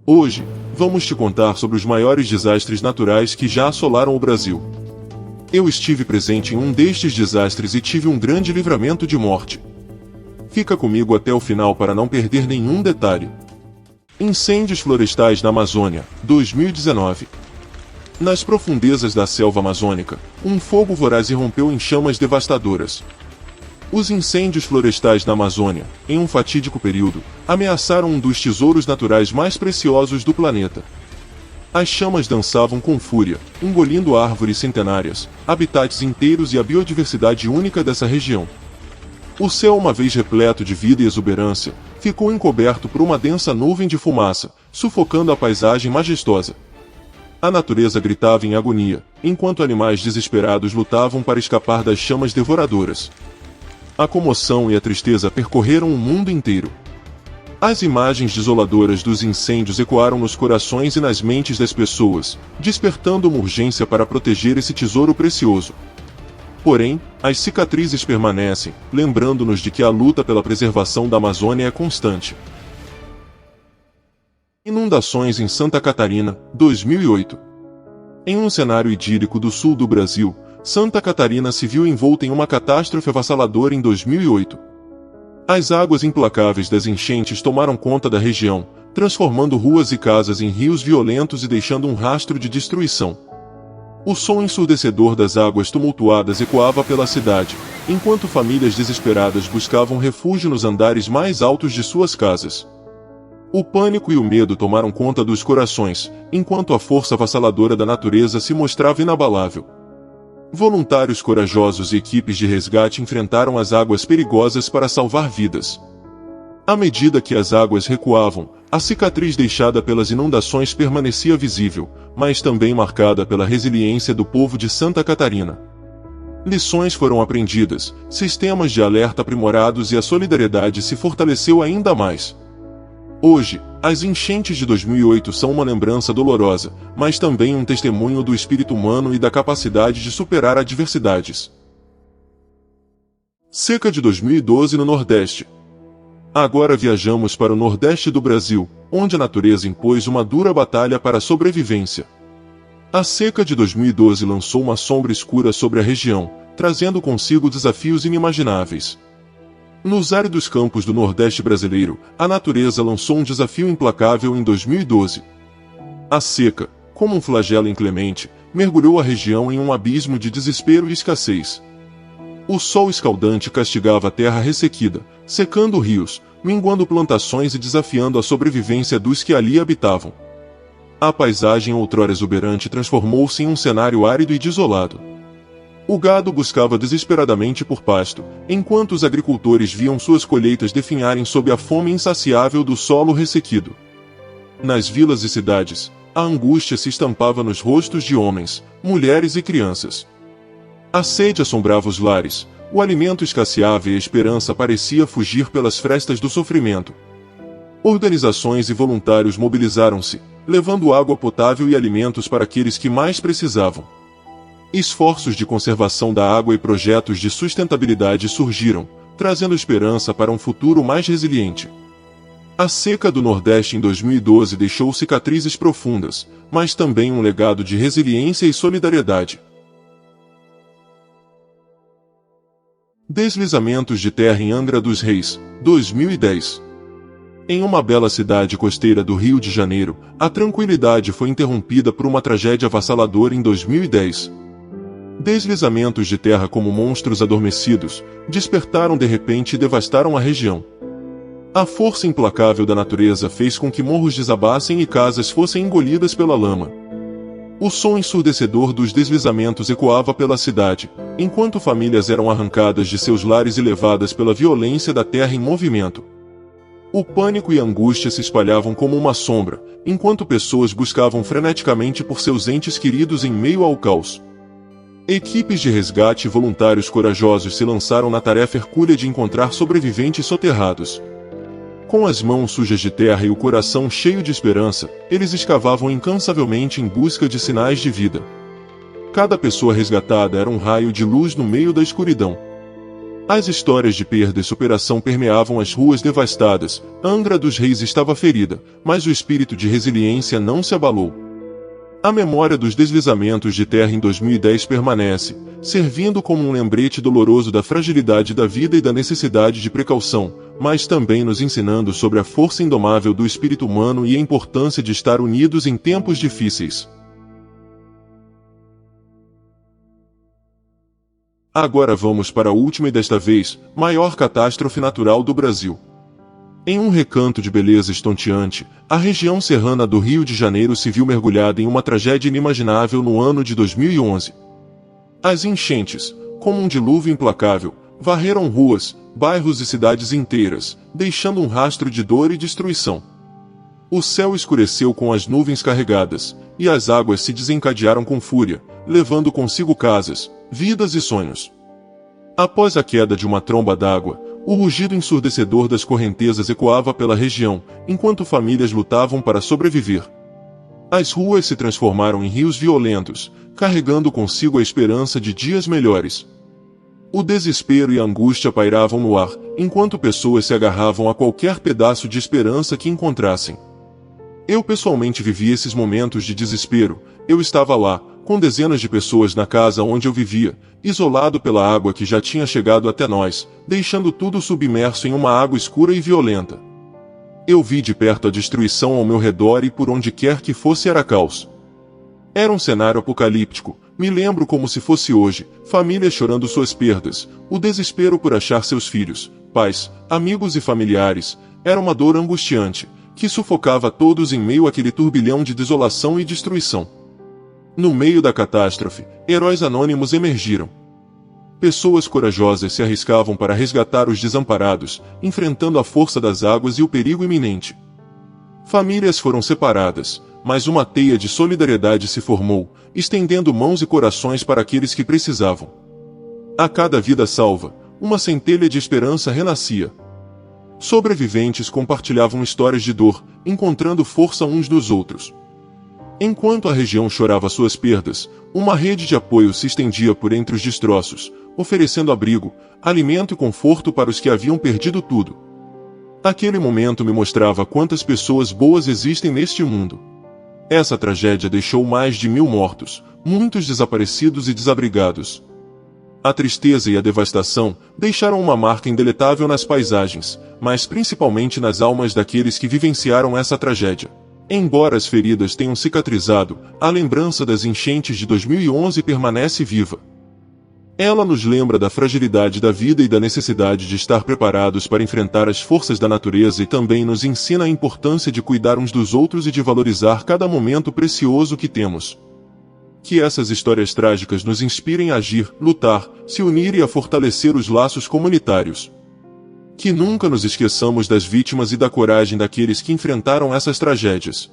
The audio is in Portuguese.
Hoje, vamos te contar sobre os maiores desastres naturais que já assolaram o Brasil. Eu estive presente em um destes desastres e tive um grande livramento de morte. Fica comigo até o final para não perder nenhum detalhe. Incêndios florestais na Amazônia, 2019. Nas profundezas da selva amazônica, um fogo voraz irrompeu em chamas devastadoras. Os incêndios florestais na Amazônia, em um fatídico período, ameaçaram um dos tesouros naturais mais preciosos do planeta. As chamas dançavam com fúria, engolindo árvores centenárias, habitats inteiros e a biodiversidade única dessa região. O céu, uma vez repleto de vida e exuberância, ficou encoberto por uma densa nuvem de fumaça, sufocando a paisagem majestosa. A natureza gritava em agonia, enquanto animais desesperados lutavam para escapar das chamas devoradoras. A comoção e a tristeza percorreram o mundo inteiro. As imagens desoladoras dos incêndios ecoaram nos corações e nas mentes das pessoas, despertando uma urgência para proteger esse tesouro precioso. Porém, as cicatrizes permanecem, lembrando-nos de que a luta pela preservação da Amazônia é constante. Inundações em Santa Catarina, 2008. Em um cenário idílico do sul do Brasil, Santa Catarina se viu envolta em uma catástrofe avassaladora em 2008. As águas implacáveis das enchentes tomaram conta da região, transformando ruas e casas em rios violentos e deixando um rastro de destruição. O som ensurdecedor das águas tumultuadas ecoava pela cidade, enquanto famílias desesperadas buscavam refúgio nos andares mais altos de suas casas. O pânico e o medo tomaram conta dos corações, enquanto a força avassaladora da natureza se mostrava inabalável. Voluntários corajosos e equipes de resgate enfrentaram as águas perigosas para salvar vidas. À medida que as águas recuavam, a cicatriz deixada pelas inundações permanecia visível, mas também marcada pela resiliência do povo de Santa Catarina. Lições foram aprendidas, sistemas de alerta aprimorados e a solidariedade se fortaleceu ainda mais. Hoje, as enchentes de 2008 são uma lembrança dolorosa, mas também um testemunho do espírito humano e da capacidade de superar adversidades. Seca de 2012 no Nordeste. Agora viajamos para o Nordeste do Brasil, onde a natureza impôs uma dura batalha para a sobrevivência. A seca de 2012 lançou uma sombra escura sobre a região, trazendo consigo desafios inimagináveis. Nos áridos campos do Nordeste brasileiro, a natureza lançou um desafio implacável em 2012. A seca, como um flagelo inclemente, mergulhou a região em um abismo de desespero e escassez. O sol escaldante castigava a terra ressequida, secando rios, minguando plantações e desafiando a sobrevivência dos que ali habitavam. A paisagem outrora exuberante transformou-se em um cenário árido e desolado. O gado buscava desesperadamente por pasto, enquanto os agricultores viam suas colheitas definharem sob a fome insaciável do solo ressequido. Nas vilas e cidades, a angústia se estampava nos rostos de homens, mulheres e crianças. A sede assombrava os lares, o alimento escasseava e a esperança parecia fugir pelas frestas do sofrimento. Organizações e voluntários mobilizaram-se, levando água potável e alimentos para aqueles que mais precisavam. Esforços de conservação da água e projetos de sustentabilidade surgiram, trazendo esperança para um futuro mais resiliente. A seca do Nordeste em 2012 deixou cicatrizes profundas, mas também um legado de resiliência e solidariedade. Deslizamentos de terra em Angra dos Reis, 2010. Em uma bela cidade costeira do Rio de Janeiro, a tranquilidade foi interrompida por uma tragédia avassaladora em 2010. Deslizamentos de terra como monstros adormecidos, despertaram de repente e devastaram a região. A força implacável da natureza fez com que morros desabassem e casas fossem engolidas pela lama. O som ensurdecedor dos deslizamentos ecoava pela cidade, enquanto famílias eram arrancadas de seus lares e levadas pela violência da terra em movimento. O pânico e a angústia se espalhavam como uma sombra, enquanto pessoas buscavam freneticamente por seus entes queridos em meio ao caos. Equipes de resgate e voluntários corajosos se lançaram na tarefa hercúlea de encontrar sobreviventes soterrados. Com as mãos sujas de terra e o coração cheio de esperança, eles escavavam incansavelmente em busca de sinais de vida. Cada pessoa resgatada era um raio de luz no meio da escuridão. As histórias de perda e superação permeavam as ruas devastadas. Angra dos Reis estava ferida, mas o espírito de resiliência não se abalou. A memória dos deslizamentos de terra em 2010 permanece, servindo como um lembrete doloroso da fragilidade da vida e da necessidade de precaução, mas também nos ensinando sobre a força indomável do espírito humano e a importância de estar unidos em tempos difíceis. Agora vamos para a última e desta vez, maior catástrofe natural do Brasil. Em um recanto de beleza estonteante, a região serrana do Rio de Janeiro se viu mergulhada em uma tragédia inimaginável no ano de 2011. As enchentes, como um dilúvio implacável, varreram ruas, bairros e cidades inteiras, deixando um rastro de dor e destruição. O céu escureceu com as nuvens carregadas, e as águas se desencadearam com fúria, levando consigo casas, vidas e sonhos. Após a queda de uma tromba d'água, o rugido ensurdecedor das correntezas ecoava pela região, enquanto famílias lutavam para sobreviver. As ruas se transformaram em rios violentos, carregando consigo a esperança de dias melhores. O desespero e a angústia pairavam no ar, enquanto pessoas se agarravam a qualquer pedaço de esperança que encontrassem. Eu pessoalmente vivi esses momentos de desespero. Eu estava lá, com dezenas de pessoas na casa onde eu vivia, isolado pela água que já tinha chegado até nós, deixando tudo submerso em uma água escura e violenta. Eu vi de perto a destruição ao meu redor e por onde quer que fosse era caos. Era um cenário apocalíptico. Me lembro como se fosse hoje, famílias chorando suas perdas, o desespero por achar seus filhos, pais, amigos e familiares. Era uma dor angustiante, que sufocava todos em meio àquele turbilhão de desolação e destruição. No meio da catástrofe, heróis anônimos emergiram. Pessoas corajosas se arriscavam para resgatar os desamparados, enfrentando a força das águas e o perigo iminente. Famílias foram separadas, mas uma teia de solidariedade se formou, estendendo mãos e corações para aqueles que precisavam. A cada vida salva, uma centelha de esperança renascia. Sobreviventes compartilhavam histórias de dor, encontrando força uns dos outros. Enquanto a região chorava suas perdas, uma rede de apoio se estendia por entre os destroços, oferecendo abrigo, alimento e conforto para os que haviam perdido tudo. Aquele momento me mostrava quantas pessoas boas existem neste mundo. Essa tragédia deixou mais de 1000 mortos, muitos desaparecidos e desabrigados. A tristeza e a devastação deixaram uma marca indeletável nas paisagens, mas principalmente nas almas daqueles que vivenciaram essa tragédia. Embora as feridas tenham cicatrizado, a lembrança das enchentes de 2011 permanece viva. Ela nos lembra da fragilidade da vida e da necessidade de estar preparados para enfrentar as forças da natureza e também nos ensina a importância de cuidar uns dos outros e de valorizar cada momento precioso que temos. Que essas histórias trágicas nos inspirem a agir, lutar, se unir e a fortalecer os laços comunitários. Que nunca nos esqueçamos das vítimas e da coragem daqueles que enfrentaram essas tragédias.